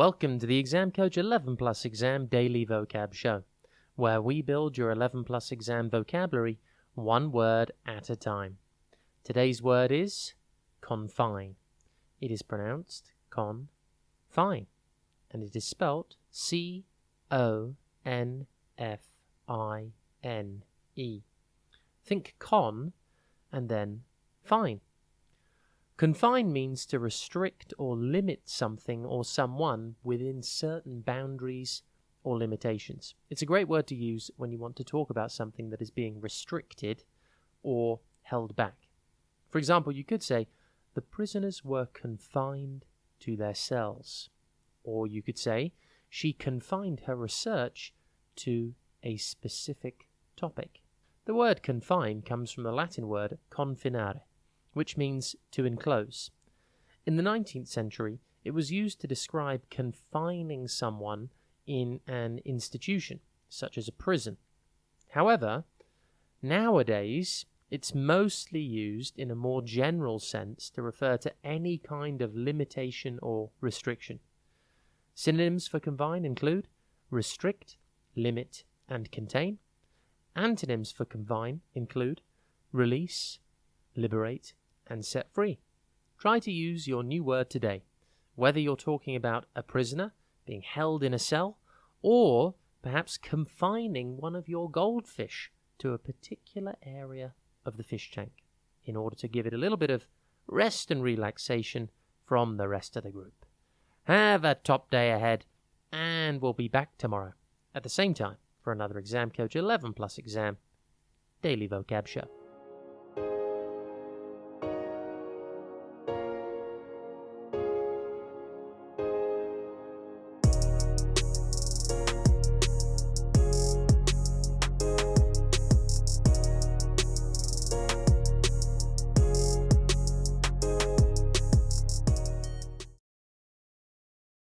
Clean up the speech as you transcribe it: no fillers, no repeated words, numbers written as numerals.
Welcome to the Exam Coach 11 Plus Exam Daily Vocab Show, where we build your 11 Plus Exam vocabulary one word at a time. Today's word is confine. It is pronounced confine, and it is spelt C-O-N-F-I-N-E. Think con and then fine. Confine means to restrict or limit something or someone within certain boundaries or limitations. It's a great word to use when you want to talk about something that is being restricted or held back. For example, you could say, the prisoners were confined to their cells. Or you could say, she confined her research to a specific topic. The word confine comes from the Latin word confinare, which means to enclose. In the 19th century, it was used to describe confining someone in an institution, such as a prison. However, nowadays, it's mostly used in a more general sense to refer to any kind of limitation or restriction. Synonyms for confine include restrict, limit, and contain. Antonyms for confine include release, liberate, and set free. Try to use your new word today, whether you're talking about a prisoner being held in a cell, or perhaps confining one of your goldfish to a particular area of the fish tank in order to give it a little bit of rest and relaxation from the rest of the group. Have a top day ahead, and we'll be back tomorrow at the same time for another Exam Coach 11 Plus Exam Daily Vocab Show.